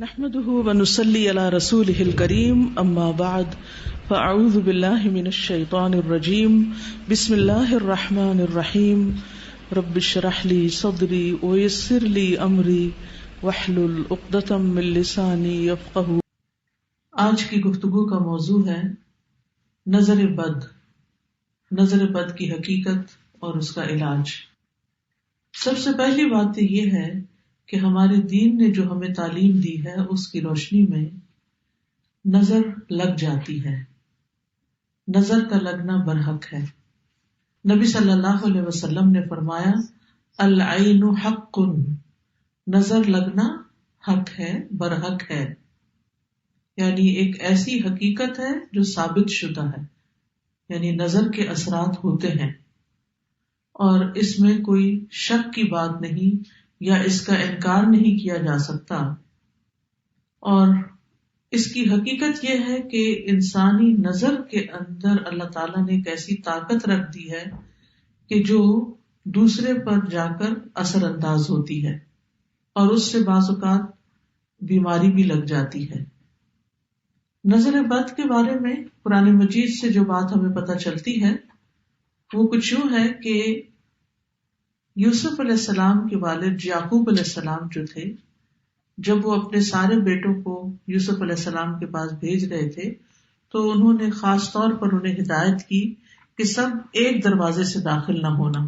نحمده ونصلي على رسوله الكريم اما بعد فاعوذ بالله من الشيطان الرجيم بسم الله الرحمن الرحيم رب اشرح لي صدري ويسر لي امري واحلل عقدة من لساني يفقهوا. آج کی گفتگو کا موضوع ہے نظر بد، نظر بد کی حقیقت اور اس کا علاج. سب سے پہلی بات تو یہ ہے کہ ہمارے دین نے جو ہمیں تعلیم دی ہے اس کی روشنی میں نظر لگ جاتی ہے. نظر کا لگنا برحق ہے. نبی صلی اللہ علیہ وسلم نے فرمایا العین حق، نظر لگنا حق ہے، برحق ہے، یعنی ایک ایسی حقیقت ہے جو ثابت شدہ ہے، یعنی نظر کے اثرات ہوتے ہیں اور اس میں کوئی شک کی بات نہیں یا اس کا انکار نہیں کیا جا سکتا. اور اس کی حقیقت یہ ہے کہ انسانی نظر کے اندر اللہ تعالیٰ نے ایک ایسی طاقت رکھ دی ہے کہ جو دوسرے پر جا کر اثر انداز ہوتی ہے اور اس سے بعض اوقات بیماری بھی لگ جاتی ہے. نظر بد کے بارے میں قرآن مجید سے جو بات ہمیں پتہ چلتی ہے وہ کچھ یوں ہے کہ یوسف علیہ السلام کے والد یعقوب علیہ السلام جو تھے، جب وہ اپنے سارے بیٹوں کو یوسف علیہ السلام کے پاس بھیج رہے تھے تو انہوں نے خاص طور پر انہیں ہدایت کی کہ سب ایک دروازے سے داخل نہ ہونا.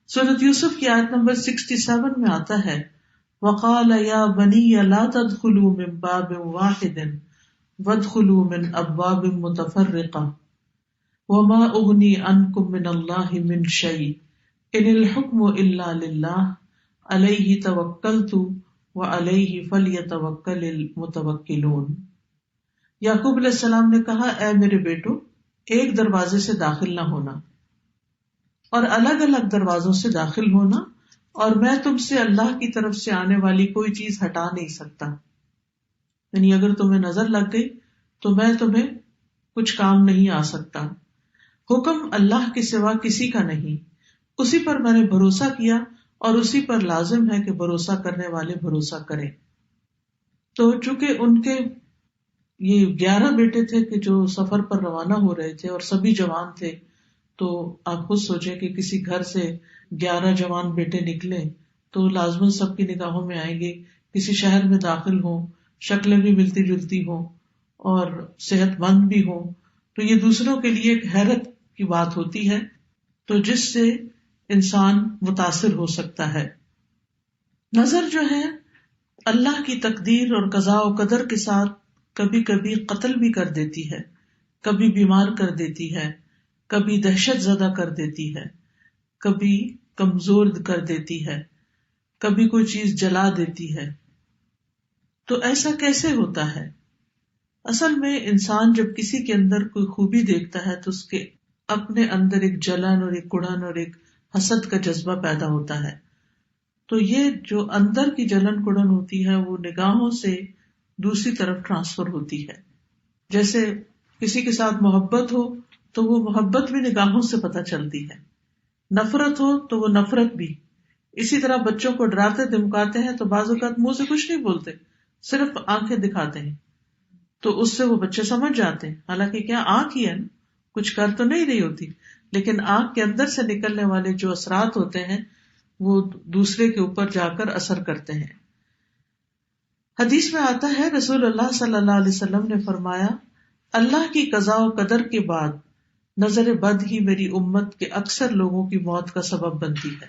سورۃ یوسف کی آیت نمبر 67 میں آتا ہے وَقَالَ يَا بَنِيَّ لَا تَدْخُلُوا مِن بَابٍ وَاحِدٍ وَادْخُلُوا مِنْ أَبْوَابٍ مُتَفَرِّقَةٍ وَمَا أُغْنِي عَنْكُم مِّنَ اللَّهِ مِن شَيْءٍ ان الحکم الا للہ علیہ توکلت وعلیہ فلیتوکل المتوکلون. یعقوب علیہ السلام نے کہا اے میرے بیٹو، ایک دروازے سے داخل نہ ہونا اور الگ الگ دروازوں سے داخل ہونا، اور میں تم سے اللہ کی طرف سے آنے والی کوئی چیز ہٹا نہیں سکتا. یعنی اگر تمہیں نظر لگ گئی تو میں تمہیں کچھ کام نہیں آ سکتا. حکم اللہ کے سوا کسی کا نہیں، اسی پر میں نے بھروسہ کیا اور اسی پر لازم ہے کہ بھروسہ کرنے والے بھروسہ کریں. تو چونکہ ان کے یہ 11 بیٹے تھے کہ جو سفر پر روانہ ہو رہے تھے اور سبھی جوان تھے، تو آپ خود سوچیں کہ کسی گھر سے 11 جوان بیٹے نکلے تو لازماً سب کی نگاہوں میں آئیں گے. کسی شہر میں داخل ہوں، شکلیں بھی ملتی جلتی ہوں اور صحت مند بھی ہوں، تو یہ دوسروں کے لیے ایک حیرت کی بات ہوتی ہے، تو جس سے انسان متاثر ہو سکتا ہے. نظر جو ہے اللہ کی تقدیر اور قضاء و قدر کے ساتھ کبھی کبھی قتل بھی کر دیتی ہے، کبھی بیمار کر دیتی ہے، کبھی دہشت زدہ کر دیتی ہے، کبھی کمزور کر دیتی ہے، کبھی کوئی چیز جلا دیتی ہے. تو ایسا کیسے ہوتا ہے؟ اصل میں انسان جب کسی کے اندر کوئی خوبی دیکھتا ہے تو اس کے اپنے اندر ایک جلن اور ایک کڑن اور ایک حسد کا جذبہ پیدا ہوتا ہے. تو یہ جو اندر کی جلن کڑن ہوتی ہے وہ نگاہوں سے دوسری طرف ٹرانسفر ہوتی ہے. جیسے کسی کے ساتھ محبت ہو تو وہ محبت بھی نگاہوں سے پتہ چلتی ہے، نفرت ہو تو وہ نفرت بھی. اسی طرح بچوں کو ڈراتے دھمکاتے ہیں تو بعض اوقات منہ سے کچھ نہیں بولتے، صرف آنکھیں دکھاتے ہیں، تو اس سے وہ بچے سمجھ جاتے ہیں. حالانکہ کیا آنکھ ہی ہے، کچھ کر تو نہیں رہی ہوتی، لیکن آنکھ کے اندر سے نکلنے والے جو اثرات ہوتے ہیں وہ دوسرے کے اوپر جا کر اثر کرتے ہیں. حدیث میں آتا ہے رسول اللہ صلی اللہ علیہ وسلم نے فرمایا اللہ کی قضاء و قدر کے بعد نظر بد ہی میری امت کے اکثر لوگوں کی موت کا سبب بنتی ہے.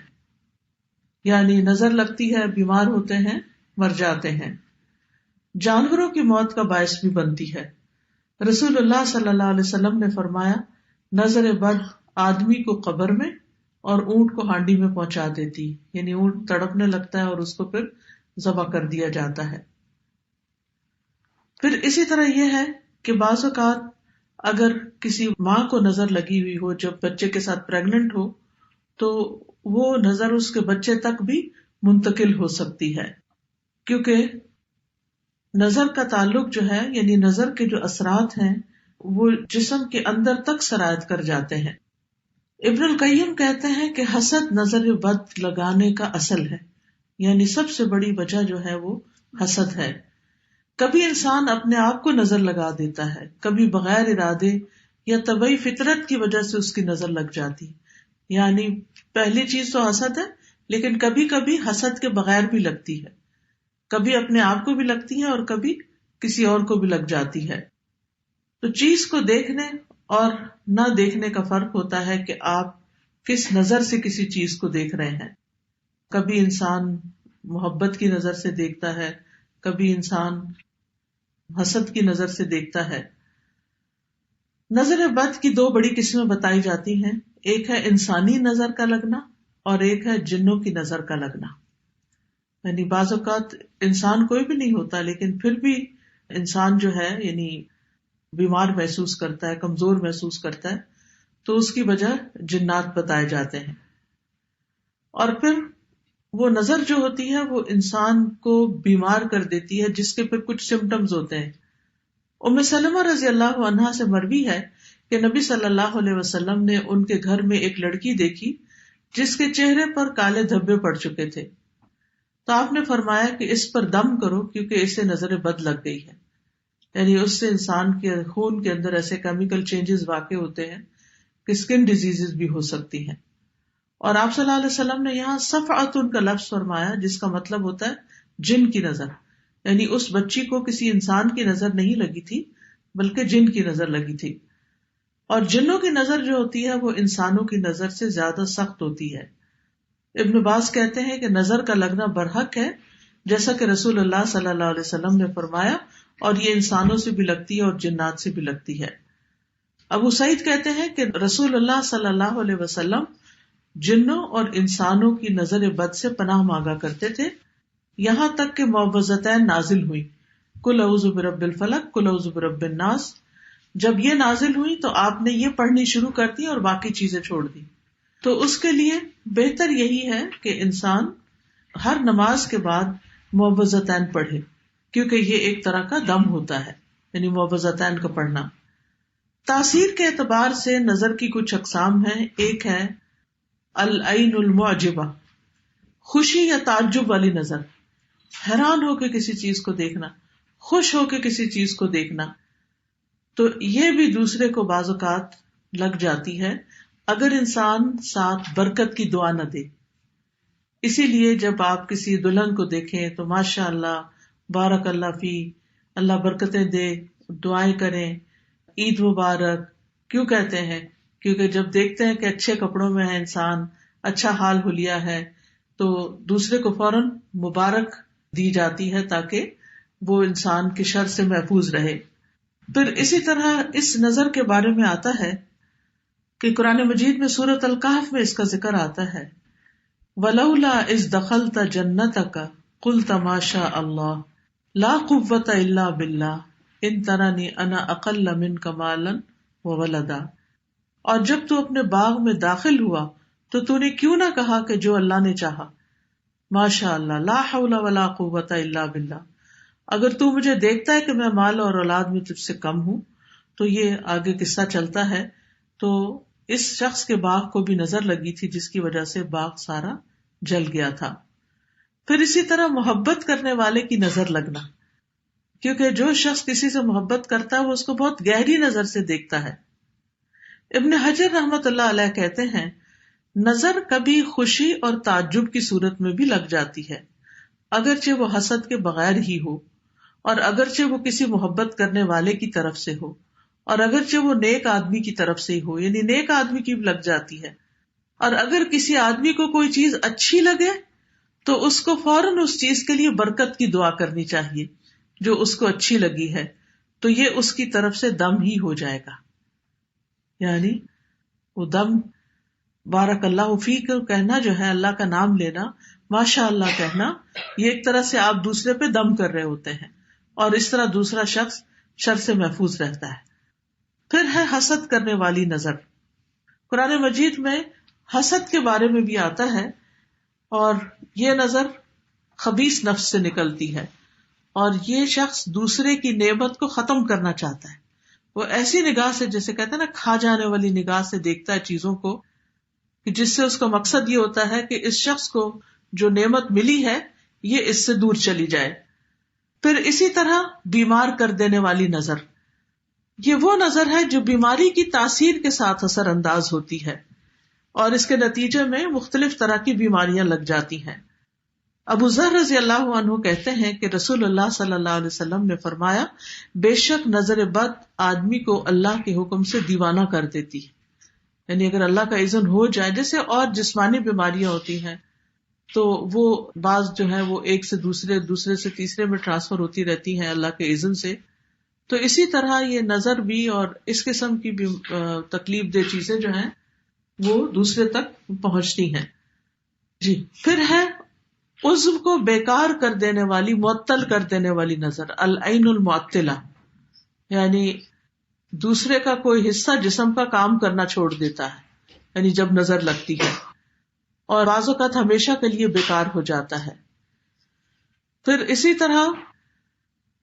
یعنی نظر لگتی ہے، بیمار ہوتے ہیں، مر جاتے ہیں. جانوروں کی موت کا باعث بھی بنتی ہے. رسول اللہ صلی اللہ علیہ وسلم نے فرمایا نظر بد آدمی کو قبر میں اور اونٹ کو ہانڈی میں پہنچا دیتی، یعنی اونٹ تڑپنے لگتا ہے اور اس کو پھر ذبح کر دیا جاتا ہے. پھر اسی طرح یہ ہے کہ بعض اوقات اگر کسی ماں کو نظر لگی ہوئی ہو جب بچے کے ساتھ پریگننٹ ہو تو وہ نظر اس کے بچے تک بھی منتقل ہو سکتی ہے، کیونکہ نظر کا تعلق جو ہے، یعنی نظر کے جو اثرات ہیں وہ جسم کے اندر تک سرایت کر جاتے ہیں. ابن القیم کہتے ہیں کہ حسد نظر بد لگانے کا اصل ہے، یعنی سب سے بڑی وجہ جو ہے وہ حسد ہے. کبھی انسان اپنے آپ کو نظر لگا دیتا ہے، کبھی بغیر ارادے یا طبعی فطرت کی وجہ سے اس کی نظر لگ جاتی. یعنی پہلی چیز تو حسد ہے، لیکن کبھی کبھی حسد کے بغیر بھی لگتی ہے، کبھی اپنے آپ کو بھی لگتی ہے اور کبھی کسی اور کو بھی لگ جاتی ہے. تو چیز کو دیکھنے اور نہ دیکھنے کا فرق ہوتا ہے کہ آپ کس نظر سے کسی چیز کو دیکھ رہے ہیں. کبھی انسان محبت کی نظر سے دیکھتا ہے، کبھی انسان حسد کی نظر سے دیکھتا ہے. نظر بد کی دو بڑی قسمیں بتائی جاتی ہیں، ایک ہے انسانی نظر کا لگنا اور ایک ہے جنوں کی نظر کا لگنا. یعنی بعض اوقات انسان کوئی بھی نہیں ہوتا لیکن پھر بھی انسان جو ہے یعنی بیمار محسوس کرتا ہے، کمزور محسوس کرتا ہے، تو اس کی وجہ جنات بتائے جاتے ہیں. اور پھر وہ نظر جو ہوتی ہے وہ انسان کو بیمار کر دیتی ہے، جس کے پھر کچھ سمٹمز ہوتے ہیں. ام سلمہ رضی اللہ عنہا سے مروی ہے کہ نبی صلی اللہ علیہ وسلم نے ان کے گھر میں ایک لڑکی دیکھی جس کے چہرے پر کالے دھبے پڑ چکے تھے. تو آپ نے فرمایا کہ اس پر دم کرو کیونکہ اسے نظر بد لگ گئی ہے. یعنی اس سے انسان کے خون کے اندر ایسے کیمیکل چینجز واقع ہوتے ہیں کہ اسکن ڈیزیز بھی ہو سکتی ہیں. اور آپ صلی اللہ علیہ وسلم نے یہاں صفعۃ کا لفظ فرمایا جس کا مطلب ہوتا ہے جن کی نظر. یعنی اس بچی کو کسی انسان کی نظر نہیں لگی تھی بلکہ جن کی نظر لگی تھی. اور جنوں کی نظر جو ہوتی ہے وہ انسانوں کی نظر سے زیادہ سخت ہوتی ہے. ابن باز کہتے ہیں کہ نظر کا لگنا برحق ہے جیسا کہ رسول اللہ صلی اللہ علیہ وسلم نے فرمایا، اور یہ انسانوں سے بھی لگتی ہے اور جنات سے بھی لگتی ہے. ابو سعید کہتے ہیں کہ رسول اللہ صلی اللہ علیہ وسلم جنوں اور انسانوں کی نظر بد سے پناہ مانگا کرتے تھے، یہاں تک کہ معوذتین نازل ہوئی، قل اعوذ برب الفلق قل اعوذ برب الناس. جب یہ نازل ہوئی تو آپ نے یہ پڑھنی شروع کر دی اور باقی چیزیں چھوڑ دی. تو اس کے لیے بہتر یہی ہے کہ انسان ہر نماز کے بعد معوذتین پڑھے، کیونکہ یہ ایک طرح کا دم ہوتا ہے، یعنی معوذتین کا پڑھنا. تاثیر کے اعتبار سے نظر کی کچھ اقسام ہیں. ایک ہے العین المعجبہ، خوشی یا تعجب والی نظر، حیران ہو کے کسی چیز کو دیکھنا، خوش ہو کے کسی چیز کو دیکھنا. تو یہ بھی دوسرے کو بعض اوقات لگ جاتی ہے اگر انسان ساتھ برکت کی دعا نہ دے. اسی لیے جب آپ کسی دلہن کو دیکھیں تو ماشاء اللہ بارک اللہ فی، اللہ برکتیں دے، دعائیں کریں، عید مبارک. کیوں کہتے ہیں؟ کیونکہ جب دیکھتے ہیں کہ اچھے کپڑوں میں ہے انسان، اچھا حال حلیہ ہے، تو دوسرے کو فوراً مبارک دی جاتی ہے تاکہ وہ انسان کی شر سے محفوظ رہے. پھر اسی طرح اس نظر کے بارے میں آتا ہے کہ قرآن مجید میں سورۃ الکہف میں اس کا ذکر آتا ہے، وَلَوْلَا إِذْ دَخَلْتَ جَنَّتَكَ قُلْتَ مَا شَاءَ اللَّهُ لَا قُوَّةَ إِلَّا بِاللَّهِ إِن تَرَنِي أَنَا أَقَلَّ مِنْكَ مَالًا وَوَلَدًا. اور جب تو اپنے باغ میں داخل ہوا تو نے کیوں نہ کہا کہ جو اللہ نے چاہا، ماشاء اللہ لا حول ولا قوة الا باللہ. اگر تو مجھے دیکھتا ہے کہ میں مال اور اولاد میں تجھ سے کم ہوں. تو یہ آگے قصہ چلتا ہے. تو اس شخص کے باغ کو بھی نظر لگی تھی جس کی وجہ سے باغ سارا جل گیا تھا. پھر اسی طرح محبت کرنے والے کی نظر لگنا، کیونکہ جو شخص کسی سے محبت کرتا ہے وہ اس کو بہت گہری نظر سے دیکھتا ہے. ابن حجر رحمت اللہ علیہ کہتے ہیں نظر کبھی خوشی اور تعجب کی صورت میں بھی لگ جاتی ہے، اگرچہ وہ حسد کے بغیر ہی ہو، اور اگرچہ وہ کسی محبت کرنے والے کی طرف سے ہو، اور اگرچہ وہ نیک آدمی کی طرف سے ہی ہو، یعنی نیک آدمی کی بھی لگ جاتی ہے. اور اگر کسی آدمی کو کوئی چیز اچھی لگے تو اس کو فوراً اس چیز کے لیے برکت کی دعا کرنی چاہیے جو اس کو اچھی لگی ہے، تو یہ اس کی طرف سے دم ہی ہو جائے گا. یعنی وہ دم بارک اللہ فیک کہنا جو ہے، اللہ کا نام لینا، ماشاء اللہ کہنا، یہ ایک طرح سے آپ دوسرے پہ دم کر رہے ہوتے ہیں، اور اس طرح دوسرا شخص شر سے محفوظ رہتا ہے. پھر ہے حسد کرنے والی نظر. قرآن مجید میں حسد کے بارے میں بھی آتا ہے، اور یہ نظر خبیث نفس سے نکلتی ہے، اور یہ شخص دوسرے کی نعمت کو ختم کرنا چاہتا ہے. وہ ایسی نگاہ سے، جیسے کہتے ہیں نا کھا جانے والی نگاہ سے دیکھتا ہے چیزوں کو، کہ جس سے اس کا مقصد یہ ہوتا ہے کہ اس شخص کو جو نعمت ملی ہے یہ اس سے دور چلی جائے. پھر اسی طرح بیمار کر دینے والی نظر، یہ وہ نظر ہے جو بیماری کی تاثیر کے ساتھ اثر انداز ہوتی ہے اور اس کے نتیجے میں مختلف طرح کی بیماریاں لگ جاتی ہیں۔ ابو ذر رضی اللہ عنہ کہتے ہیں کہ رسول اللہ صلی اللہ علیہ وسلم نے فرمایا، بے شک نظر بد آدمی کو اللہ کے حکم سے دیوانہ کر دیتی ہے، یعنی اگر اللہ کا اذن ہو جائے، جیسے اور جسمانی بیماریاں ہوتی ہیں تو وہ بعض جو ہے وہ ایک سے دوسرے سے تیسرے میں ٹرانسفر ہوتی رہتی ہیں اللہ کے اذن سے، تو اسی طرح یہ نظر بھی اور اس قسم کی بھی تکلیف دہ چیزیں جو ہیں وہ دوسرے تک پہنچتی ہیں۔ جی، پھر ہے عضو کو بیکار کر دینے والی، معطل کر دینے والی نظر، العین المعطلہ، یعنی دوسرے کا کوئی حصہ جسم کا کام کرنا چھوڑ دیتا ہے، یعنی جب نظر لگتی ہے اور بعض اوقات ہمیشہ کے لیے بیکار ہو جاتا ہے۔ پھر اسی طرح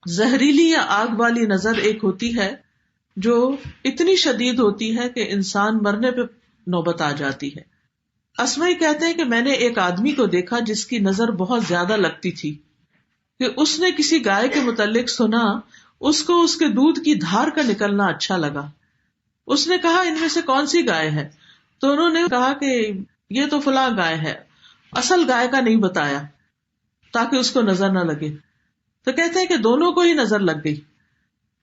زہریلی یا آگ والی نظر ایک ہوتی ہے جو اتنی شدید ہوتی ہے کہ انسان مرنے پہ نوبت آ جاتی ہے۔ اسمعی کہتے ہیں کہ میں نے ایک آدمی کو دیکھا جس کی نظر بہت زیادہ لگتی تھی کہ اس نے کسی گائے کے متعلق سنا، اس کو اس کے دودھ کی دھار کا نکلنا اچھا لگا۔ اس نے کہا ان میں سے کون سی گائے ہے؟ تو انہوں نے کہا کہ یہ تو فلاں گائے ہے، اصل گائے کا نہیں بتایا تاکہ اس کو نظر نہ لگے۔ تو کہتے ہیں کہ دونوں کو ہی نظر لگ گئی۔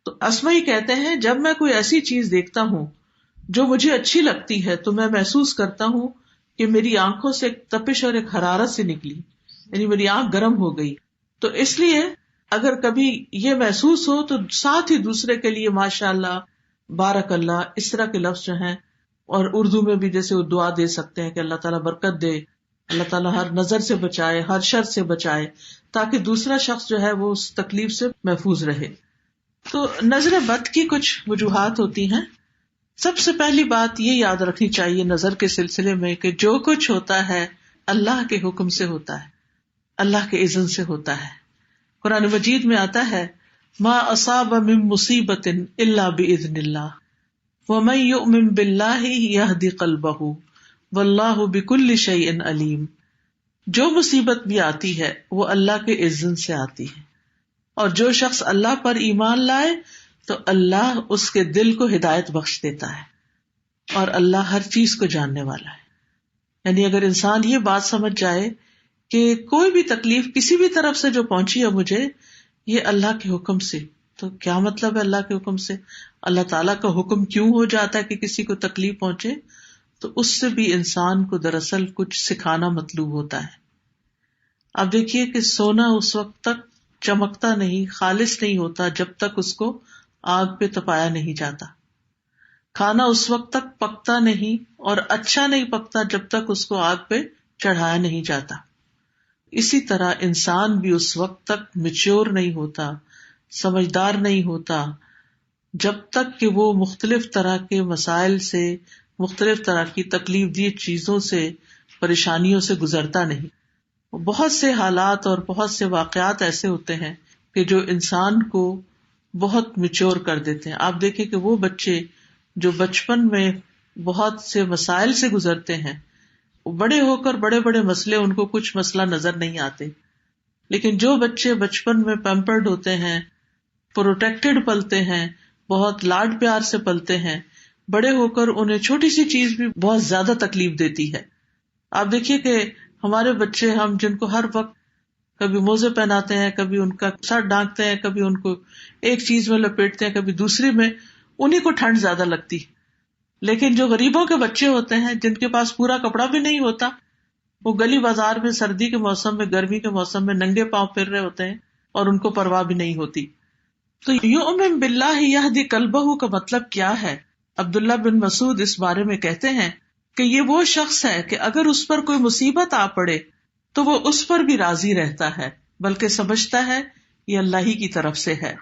تو اسمعی کہتے ہیں جب میں کوئی ایسی چیز دیکھتا ہوں جو مجھے اچھی لگتی ہے تو میں محسوس کرتا ہوں کہ میری آنکھوں سے ایک تپش اور ایک حرارت سے نکلی، یعنی میری آنکھ گرم ہو گئی۔ تو اس لیے اگر کبھی یہ محسوس ہو تو ساتھ ہی دوسرے کے لیے ماشاء اللہ، بارک اللہ، اس طرح کے لفظ جو ہیں، اور اردو میں بھی جیسے وہ دعا دے سکتے ہیں کہ اللہ تعالیٰ برکت دے، اللہ تعالیٰ ہر نظر سے بچائے، ہر شر سے بچائے، تاکہ دوسرا شخص جو ہے وہ اس تکلیف سے محفوظ رہے۔ تو نظر بد کی کچھ وجوہات ہوتی ہیں۔ سب سے پہلی بات یہ یاد رکھنی چاہیے نظر کے سلسلے میں کہ جو کچھ ہوتا ہے اللہ کے حکم سے ہوتا ہے، اللہ کے اذن سے ہوتا ہے۔ قرآن مجید میں آتا ہے ما اصاب من مصیبت الا باذن اللہ ومن یؤمن باللہ یہد قلبہ واللہ بکل شیء علیم۔ جو مصیبت بھی آتی ہے وہ اللہ کے اذن سے آتی ہے، اور جو شخص اللہ پر ایمان لائے تو اللہ اس کے دل کو ہدایت بخش دیتا ہے، اور اللہ ہر چیز کو جاننے والا ہے۔ یعنی اگر انسان یہ بات سمجھ جائے کہ کوئی بھی تکلیف کسی بھی طرف سے جو پہنچی ہے مجھے، یہ اللہ کے حکم سے، تو کیا مطلب ہے اللہ کے حکم سے؟ اللہ تعالیٰ کا حکم کیوں ہو جاتا ہے کہ کسی کو تکلیف پہنچے؟ تو اس سے بھی انسان کو دراصل کچھ سکھانا مطلوب ہوتا ہے۔ اب دیکھیے کہ سونا اس وقت تک چمکتا نہیں، خالص نہیں ہوتا جب تک اس کو آگ پہ تپایا نہیں جاتا۔ کھانا اس وقت تک پکتا نہیں اور اچھا نہیں پکتا جب تک اس کو آگ پہ چڑھایا نہیں جاتا۔ اسی طرح انسان بھی اس وقت تک میچور نہیں ہوتا، سمجھدار نہیں ہوتا جب تک کہ وہ مختلف طرح کے مسائل سے، مختلف طرح کی تکلیف دی چیزوں سے، پریشانیوں سے گزرتا نہیں۔ بہت سے حالات اور بہت سے واقعات ایسے ہوتے ہیں کہ جو انسان کو بہت میچور کر دیتے ہیں۔ آپ دیکھیں کہ وہ بچے جو بچپن میں بہت سے مسائل سے گزرتے ہیں، بڑے ہو کر بڑے بڑے مسئلے ان کو کچھ مسئلہ نظر نہیں آتے، لیکن جو بچے بچپن میں پیمپرڈ ہوتے ہیں، پروٹیکٹڈ پلتے ہیں، بہت لاڈ پیار سے پلتے ہیں، بڑے ہو کر انہیں چھوٹی سی چیز بھی بہت زیادہ تکلیف دیتی ہے۔ آپ دیکھیے کہ ہمارے بچے، ہم جن کو ہر وقت کبھی موزے پہناتے ہیں، کبھی ان کا سر ڈھانکتے ہیں، کبھی ان کو ایک چیز میں لپیٹتے ہیں، کبھی دوسری میں، انہیں کو ٹھنڈ زیادہ لگتی۔ لیکن جو غریبوں کے بچے ہوتے ہیں جن کے پاس پورا کپڑا بھی نہیں ہوتا، وہ گلی بازار میں سردی کے موسم میں، گرمی کے موسم میں ننگے پاؤں پھر رہے ہوتے ہیں اور ان کو پرواہ بھی نہیں ہوتی۔ تو یؤمن باللہ یہدی قلبہ کا مطلب کیا ہے؟ عبداللہ بن مسعود اس بارے میں کہتے ہیں کہ یہ وہ شخص ہے کہ اگر اس پر کوئی مصیبت آ پڑے تو وہ اس پر بھی راضی رہتا ہے، بلکہ سمجھتا ہے یہ اللہ ہی کی طرف سے ہے۔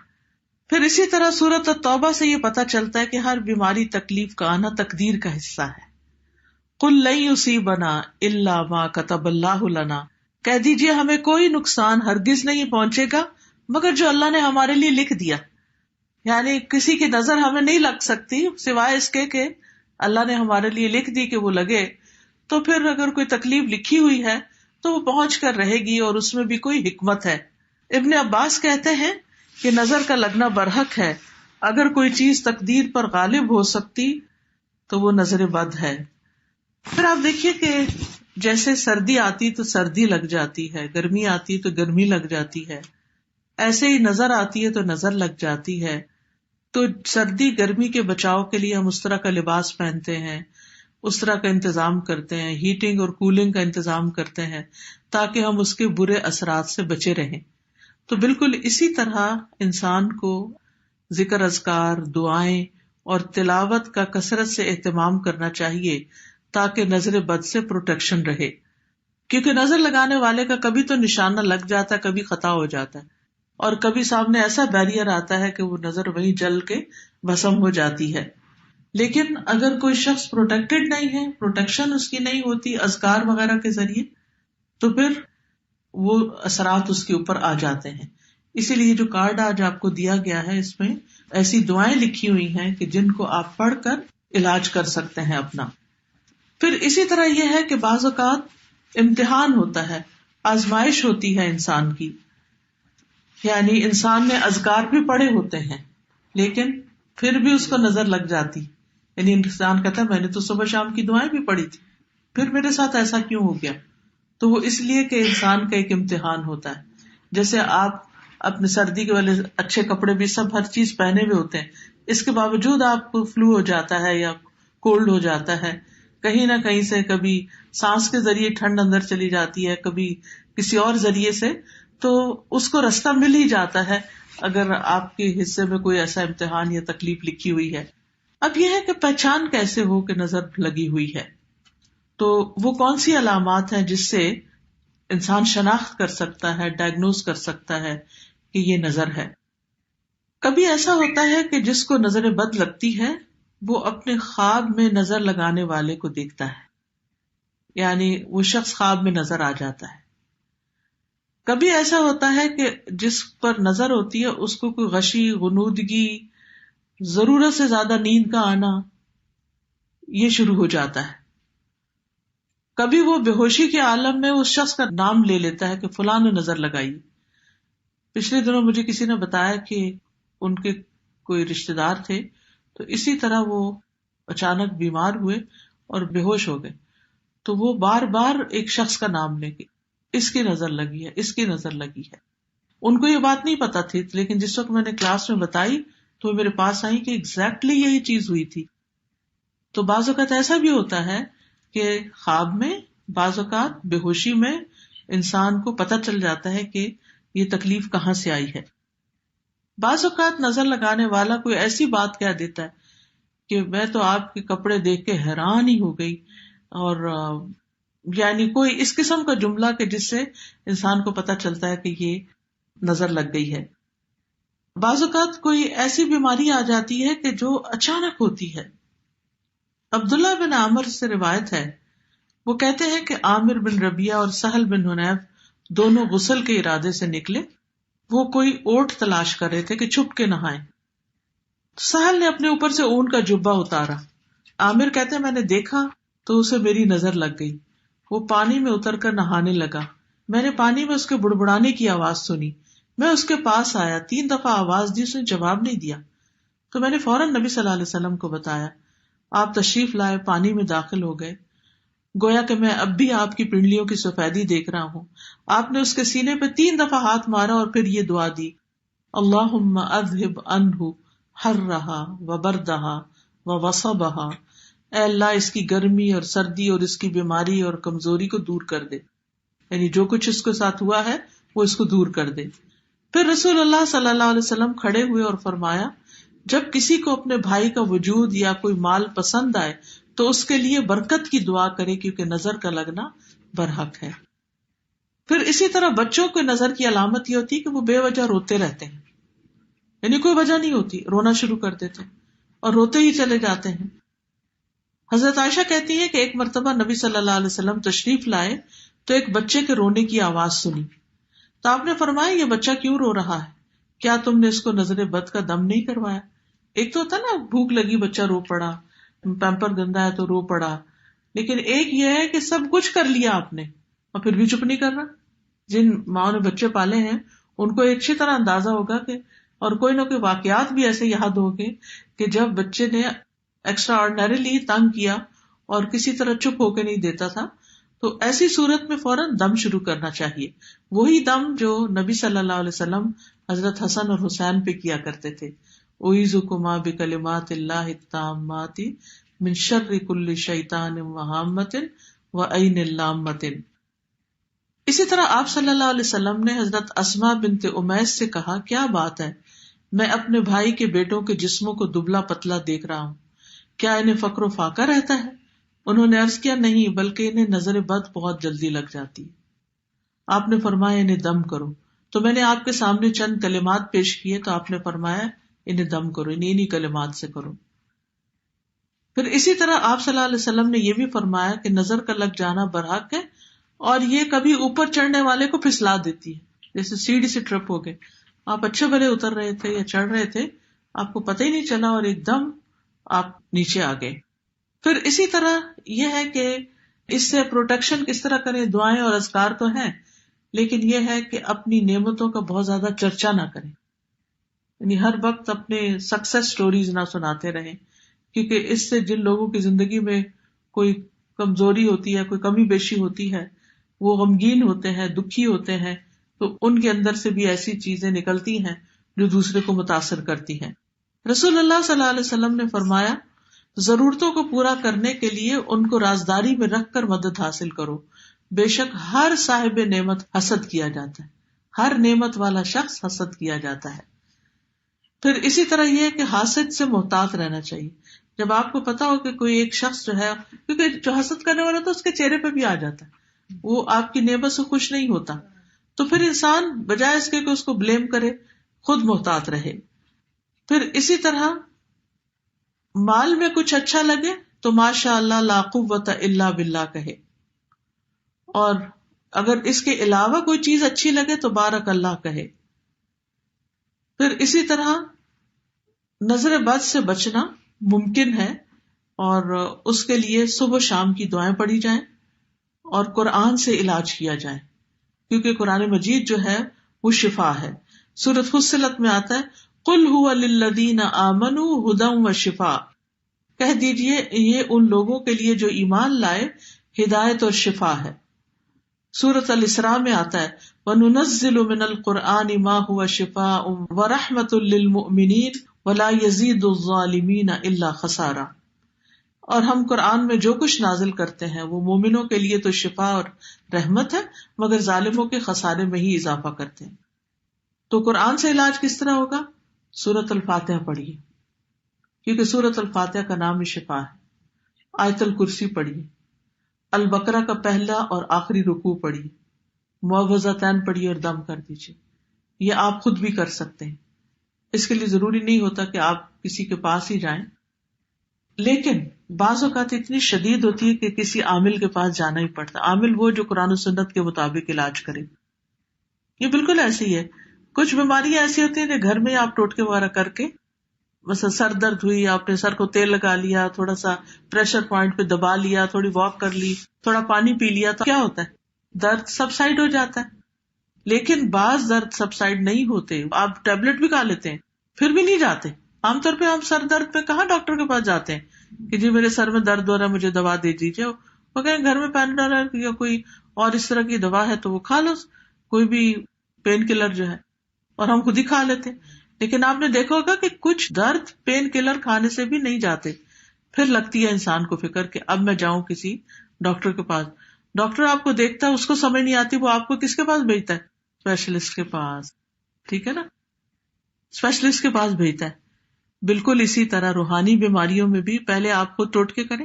پھر اسی طرح سورۃ التوبہ سے یہ پتہ چلتا ہے کہ ہر بیماری، تکلیف کا آنا تقدیر کا حصہ ہے۔ قل لن یصیبنا الا ما کتب اللہ لنا، کہہ دیجئے ہمیں کوئی نقصان ہرگز نہیں پہنچے گا مگر جو اللہ نے ہمارے لیے لکھ دیا۔ یعنی کسی کی نظر ہمیں نہیں لگ سکتی سوائے اس کے کہ اللہ نے ہمارے لیے لکھ دی کہ وہ لگے۔ تو پھر اگر کوئی تکلیف لکھی ہوئی ہے تو وہ پہنچ کر رہے گی، اور اس میں بھی کوئی حکمت ہے۔ ابن عباس کہتے ہیں کہ نظر کا لگنا برحق ہے، اگر کوئی چیز تقدیر پر غالب ہو سکتی تو وہ نظر بد ہے۔ پھر آپ دیکھیے کہ جیسے سردی آتی تو سردی لگ جاتی ہے، گرمی آتی تو گرمی لگ جاتی ہے، ایسے ہی نظر آتی ہے تو نظر لگ جاتی ہے۔ تو سردی گرمی کے بچاؤ کے لیے ہم اس طرح کا لباس پہنتے ہیں، اس طرح کا انتظام کرتے ہیں، ہیٹنگ اور کولنگ کا انتظام کرتے ہیں تاکہ ہم اس کے برے اثرات سے بچے رہیں۔ تو بالکل اسی طرح انسان کو ذکر اذکار، دعائیں اور تلاوت کا کثرت سے اہتمام کرنا چاہیے تاکہ نظر بد سے پروٹیکشن رہے، کیونکہ نظر لگانے والے کا کبھی تو نشانہ لگ جاتا ہے، کبھی خطا ہو جاتا ہے، اور کبھی سامنے ایسا بیریئر آتا ہے کہ وہ نظر وہیں جل کے بھسم ہو جاتی ہے۔ لیکن اگر کوئی شخص پروٹیکٹڈ نہیں ہے، پروٹیکشن اس کی نہیں ہوتی اذکار وغیرہ کے ذریعے، تو پھر وہ اثرات اس کے اوپر آ جاتے ہیں۔ اسی لیے جو کارڈ آج آپ کو دیا گیا ہے اس میں ایسی دعائیں لکھی ہوئی ہیں کہ جن کو آپ پڑھ کر علاج کر سکتے ہیں اپنا۔ پھر اسی طرح یہ ہے کہ بعض اوقات امتحان ہوتا ہے، آزمائش ہوتی ہے انسان کی، یعنی انسان نے اذکار بھی پڑھے ہوتے ہیں لیکن پھر بھی اس کو نظر لگ جاتی، یعنی انسان کہتا ہے میں نے تو صبح شام کی دعائیں بھی پڑھی تھی، پھر میرے ساتھ ایسا کیوں ہو گیا؟ تو وہ اس لیے کہ انسان کا ایک امتحان ہوتا ہے۔ جیسے آپ اپنے سردی کے والے اچھے کپڑے بھی سب ہر چیز پہنے ہوئے ہوتے ہیں، اس کے باوجود آپ کو فلو ہو جاتا ہے یا کولڈ ہو جاتا ہے، کہیں نہ کہیں سے کبھی سانس کے ذریعے ٹھنڈ اندر چلی جاتی ہے، کبھی کسی اور ذریعے سے، تو اس کو رستہ مل ہی جاتا ہے اگر آپ کے حصے میں کوئی ایسا امتحان یا تکلیف لکھی ہوئی ہے۔ اب یہ ہے کہ پہچان کیسے ہو کہ نظر لگی ہوئی ہے، تو وہ کون سی علامات ہیں جس سے انسان شناخت کر سکتا ہے، ڈائگنوز کر سکتا ہے کہ یہ نظر ہے۔ کبھی ایسا ہوتا ہے کہ جس کو نظر بد لگتی ہے وہ اپنے خواب میں نظر لگانے والے کو دیکھتا ہے، یعنی وہ شخص خواب میں نظر آ جاتا ہے۔ کبھی ایسا ہوتا ہے کہ جس پر نظر ہوتی ہے اس کو کوئی غشی، غنودگی، ضرورت سے زیادہ نیند کا آنا، یہ شروع ہو جاتا ہے۔ کبھی وہ بے ہوشی کے عالم میں اس شخص کا نام لے لیتا ہے کہ فلاں نے نظر لگائی۔ پچھلے دنوں مجھے کسی نے بتایا کہ ان کے کوئی رشتے دار تھے تو اسی طرح وہ اچانک بیمار ہوئے اور بے ہوش ہو گئے، تو وہ بار بار ایک شخص کا نام لے کے اس کی نظر لگی ہے، اس کی نظر لگی ہے۔ ان کو یہ بات نہیں پتا تھی، لیکن جس وقت میں نے کلاس میں بتائی تو میرے پاس آئی کہ ایگزیکٹلی یہی چیز ہوئی تھی۔ تو بعض اوقات ایسا بھی ہوتا ہے کہ خواب میں، بعض اوقات بے ہوشی میں انسان کو پتہ چل جاتا ہے کہ یہ تکلیف کہاں سے آئی ہے۔ بعض اوقات نظر لگانے والا کوئی ایسی بات کہہ دیتا ہے کہ میں تو آپ کے کپڑے دیکھ کے حیران ہی ہو گئی، اور یعنی کوئی اس قسم کا جملہ کہ جس سے انسان کو پتہ چلتا ہے کہ یہ نظر لگ گئی ہے۔ بعض اوقات کوئی ایسی بیماری آ جاتی ہے کہ جو اچانک ہوتی ہے۔ عبداللہ بن عامر سے روایت ہے، وہ کہتے ہیں کہ عامر بن ربیعہ اور سہل بن حنیف دونوں غسل کے ارادے سے نکلے۔ وہ کوئی اوٹ تلاش کر رہے تھے کہ چھپ کے نہائیں۔ سہل نے اپنے اوپر سے اون کا جبہ اتارا۔ عامر کہتے ہیں میں نے دیکھا تو اسے میری نظر لگ گئی، وہ پانی میں اتر کر نہانے لگا۔ میں نے پانی میں اس کے بڑبڑانے کی آواز سنی، میں اس کے پاس آیا، 3 دفعہ آواز دی، اس نے جواب نہیں دیا، تو میں نے فوراً نبی صلی اللہ علیہ وسلم کو بتایا۔ آپ تشریف لائے، پانی میں داخل ہو گئے، گویا کہ میں اب بھی آپ کی پنڈلیوں کی سفیدی دیکھ رہا ہوں۔ آپ نے اس کے سینے پہ 3 دفعہ ہاتھ مارا اور پھر یہ دعا دی، اللہم اذہب عنہ حرہا وبردہا ووصبہا، اے اللہ اس کی گرمی اور سردی اور اس کی بیماری اور کمزوری کو دور کر دے، یعنی جو کچھ اس کے ساتھ ہوا ہے وہ اس کو دور کر دے۔ پھر رسول اللہ صلی اللہ علیہ وسلم کھڑے ہوئے اور فرمایا، جب کسی کو اپنے بھائی کا وجود یا کوئی مال پسند آئے تو اس کے لیے برکت کی دعا کرے، کیونکہ نظر کا لگنا برحق ہے۔ پھر اسی طرح بچوں کو نظر کی علامت یہ ہوتی ہے کہ وہ بے وجہ روتے رہتے ہیں، یعنی کوئی وجہ نہیں ہوتی، رونا شروع کر دیتے ہیں اور روتے ہی چلے جاتے ہیں۔ حضرت عائشہ کہتی ہے کہ ایک مرتبہ نبی صلی اللہ علیہ وسلم تشریف لائے تو ایک بچے کے رونے کی آواز سنی، تو آپ نے فرمایا یہ بچہ کیوں رو رہا ہے؟ کیا تم نے اس کو نظر بد کا دم نہیں کروایا؟ ایک تو ہوتا نا بھوک لگی بچہ رو پڑا، پیمپر گندا ہے تو رو پڑا، لیکن ایک یہ ہے کہ سب کچھ کر لیا آپ نے اور پھر بھی چپ نہیں کر رہا۔ جن ماں نے بچے پالے ہیں ان کو اچھی طرح اندازہ ہوگا کہ اور کوئی نہ کوئی واقعات بھی ایسے یاد ہو گئے کہ جب بچے نے ایکسٹرا آرڈنریلی تنگ کیا اور کسی طرح چپ ہو کے نہیں دیتا تھا، تو ایسی صورت میں فوراً دم شروع کرنا چاہیے، وہی دم جو نبی صلی اللہ علیہ وسلم حضرت حسن اور حسین پہ کیا کرتے تھے، اعوذکما بکلمات اللہ التامات من شر کل شیطان وہامۃ وعین اللامۃ۔ اسی طرح آپ صلی اللہ علیہ وسلم نے حضرت اسماء بنت امیس سے کہا، کیا بات ہے، میں اپنے بھائی کے بیٹوں کے جسموں کو دبلا پتلا دیکھ رہا ہوں، کیا انہیں فقر و فاقہ رہتا ہے؟ انہوں نے عرض کیا، نہیں، بلکہ انہیں نظر بد بہت جلدی لگ جاتی ہے۔ آپ نے فرمایا انہیں دم کرو، تو میں نے آپ کے سامنے چند کلمات پیش کیے تو آپ نے فرمایا انہیں دم کرو، انہیں کلمات سے کرو۔ پھر اسی طرح آپ صلی اللہ علیہ وسلم نے یہ بھی فرمایا کہ نظر کا لگ جانا برحق ہے، اور یہ کبھی اوپر چڑھنے والے کو پھسلا دیتی ہے، جیسے سیڑھی سے ٹرپ ہو گئے، آپ اچھے بھلے اتر رہے تھے یا چڑھ رہے تھے، آپ کو پتہ ہی نہیں چلا اور ایک دم آپ نیچے آ گئے۔ پھر اسی طرح یہ ہے کہ اس سے پروٹیکشن کس طرح کریں، دعائیں اور اذکار تو ہیں، لیکن یہ ہے کہ اپنی نعمتوں کا بہت زیادہ چرچا نہ کریں، یعنی ہر وقت اپنے سکسیس سٹوریز نہ سناتے رہیں، کیونکہ اس سے جن لوگوں کی زندگی میں کوئی کمزوری ہوتی ہے، کوئی کمی بیشی ہوتی ہے، وہ غمگین ہوتے ہیں، دکھی ہوتے ہیں، تو ان کے اندر سے بھی ایسی چیزیں نکلتی ہیں جو دوسرے کو متاثر کرتی ہیں۔ رسول اللہ صلی اللہ علیہ وسلم نے فرمایا، ضرورتوں کو پورا کرنے کے لیے ان کو رازداری میں رکھ کر مدد حاصل کرو، بے شک ہر صاحب نعمت حسد کیا جاتا ہے، ہر نعمت والا شخص حسد کیا جاتا ہے۔ پھر اسی طرح یہ ہے کہ حاسد سے محتاط رہنا چاہیے۔ جب آپ کو پتا ہو کہ کوئی ایک شخص جو ہے، کیونکہ جو حسد کرنے والا تو اس کے چہرے پہ بھی آ جاتا ہے، وہ آپ کی نعمت سے خوش نہیں ہوتا، تو پھر انسان بجائے اس کے کہ اس کو بلیم کرے، خود محتاط رہے۔ پھر اسی طرح مال میں کچھ اچھا لگے تو ماشاء اللہ لا قوت الا باللہ کہے، اور اگر اس کے علاوہ کوئی چیز اچھی لگے تو بارک اللہ کہے۔ پھر اسی طرح نظر بد سے بچنا ممکن ہے، اور اس کے لیے صبح و شام کی دعائیں پڑھی جائیں اور قرآن سے علاج کیا جائے، کیونکہ قرآن مجید جو ہے وہ شفا ہے۔ سورۃ فصلت میں آتا ہے، قل هو للذین آمنوا ھدی وشفاء، کہہ دیجئے یہ ان لوگوں کے لیے جو ایمان لائے ہدایت اور شفا ہے۔ سورۃ الاسراء میں آتا ہے، وَنُنَزِّلُ مِنَ الْقُرْآنِ مَا هُوَ شِفَاءٌ وَرَحْمَةٌ لِّلْمُؤْمِنِينَ وَلَا يَزِيدُ الظَّالِمِينَ إِلَّا خَسَارًا، اور ہم قرآن میں جو کچھ نازل کرتے ہیں وہ مومنوں کے لیے تو شفا اور رحمت ہے، مگر ظالموں کے خسارے میں ہی اضافہ کرتے ہیں۔ تو قرآن سے علاج کس طرح ہوگا؟ سورۃ الفاتحہ پڑھیے، کیونکہ سورۃ الفاتحہ کا نام ہی شفا ہے۔ آیت الکرسی پڑھیے، البقرہ کا پہلا اور آخری رکوع پڑھیے، معوذتین پڑھیے اور دم کر دیجیے۔ یہ آپ خود بھی کر سکتے ہیں، اس کے لیے ضروری نہیں ہوتا کہ آپ کسی کے پاس ہی جائیں، لیکن بعض اوقات اتنی شدید ہوتی ہے کہ کسی عامل کے پاس جانا ہی پڑتا ہے۔ عامل وہ جو قرآن و سنت کے مطابق علاج کرے۔ یہ بالکل ایسے ہی ہے، کچھ بیماریاں ایسی ہوتی ہیں کہ گھر میں آپ ٹوٹکے وغیرہ کر کے، مثلا سر درد ہوئی، آپ نے سر کو تیل لگا لیا، تھوڑا سا پریشر پوائنٹ پہ دبا لیا، تھوڑی واک کر لی، تھوڑا پانی پی لیا، تو کیا ہوتا ہے؟ درد سبسائڈ ہو جاتا ہے۔ لیکن بعض درد سبسائڈ نہیں ہوتے، آپ ٹیبلٹ بھی کھا لیتے ہیں پھر بھی نہیں جاتے۔ عام طور پہ ہم سر درد پہ کہاں ڈاکٹر کے پاس جاتے ہیں کہ جی میرے سر میں درد ہو رہا ہے، مجھے دوا دے دیجیے، وہ کہیں گھر میں پیناڈول ہے یا کوئی اور اس طرح کی دوا ہے تو وہ کھا لو، کوئی بھی پین کلر جو ہے، اور ہم خود ہی کھا لیتے ہیں۔ لیکن آپ نے دیکھا ہوگا کہ کچھ درد پین کلر کھانے سے بھی نہیں جاتے، پھر لگتی ہے انسان کو فکر کہ اب میں جاؤں کسی ڈاکٹر کے پاس۔ ڈاکٹر آپ کو دیکھتا ہے، اس کو سمجھ نہیں آتی، وہ آپ کو کس کے پاس بھیجتا ہے؟ اسپیشلسٹ کے پاس، ٹھیک ہے نا، اسپیشلسٹ کے پاس بھیجتا ہے۔ بالکل اسی طرح روحانی بیماریوں میں بھی پہلے آپ خود ٹوٹکے کریں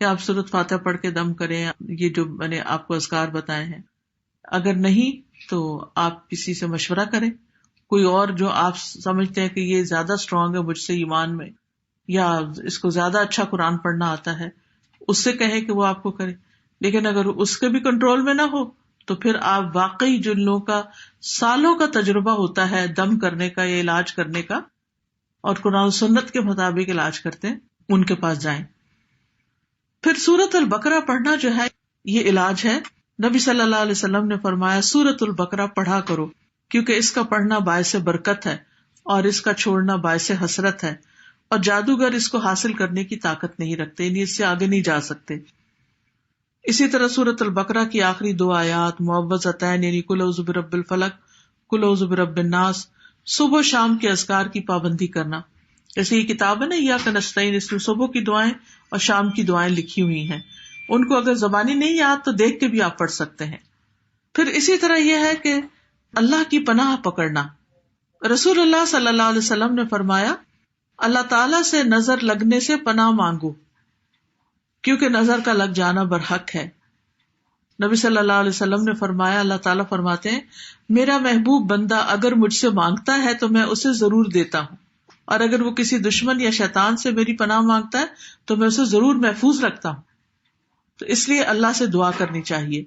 کہ آپ سورۃ فاتحہ پڑھ کے دم کریں، یہ جو میں نے آپ کو اذکار بتائے ہیں۔ اگر نہیں تو آپ کسی سے مشورہ کریں، کوئی اور جو آپ سمجھتے ہیں کہ یہ زیادہ اسٹرانگ ہے مجھ سے ایمان میں، یا اس کو زیادہ اچھا قرآن پڑھنا آتا ہے، اس سے کہیں کہ وہ آپ کو کرے۔ لیکن اگر اس کے بھی کنٹرول میں نہ ہو تو پھر آپ واقعی جن لوگوں کا سالوں کا تجربہ ہوتا ہے دم کرنے کا یا علاج کرنے کا، اور قرآن و سنت کے مطابق علاج کرتے ہیں، ان کے پاس جائیں۔ پھر سورۃ البقرہ پڑھنا جو ہے یہ علاج ہے۔ نبی صلی اللہ علیہ وسلم نے فرمایا سورۃ البقرہ پڑھا کرو، کیونکہ اس کا پڑھنا باعث برکت ہے اور اس کا چھوڑنا باعث حسرت ہے، اور جادوگر اس کو حاصل کرنے کی طاقت نہیں رکھتے، یعنی اس سے آگے نہیں جا سکتے۔ اسی طرح سورۃ البقرہ کی آخری 2 آیات معوذتین یعنی قل اعوذ برب الفلق، قل اعوذ برب الناس، صبح و شام کے اذکار کی پابندی کرنا۔ جیسے یہ کتاب ہے نا ایاک نستعین، اس میں صبح کی دعائیں اور شام کی دعائیں لکھی ہوئی ہیں، ان کو اگر زبانی نہیں یاد تو دیکھ کے بھی آپ پڑھ سکتے ہیں۔ پھر اسی طرح یہ ہے کہ اللہ کی پناہ پکڑنا۔ رسول اللہ صلی اللہ علیہ وسلم نے فرمایا اللہ تعالیٰ سے نظر لگنے سے پناہ مانگو، کیونکہ نظر کا لگ جانا برحق ہے۔ نبی صلی اللہ علیہ وسلم نے فرمایا، اللہ تعالیٰ فرماتے ہیں میرا محبوب بندہ اگر مجھ سے مانگتا ہے تو میں اسے ضرور دیتا ہوں، اور اگر وہ کسی دشمن یا شیطان سے میری پناہ مانگتا ہے تو میں اسے ضرور محفوظ رکھتا ہوں۔ تو اس لیے اللہ سے دعا کرنی چاہیے،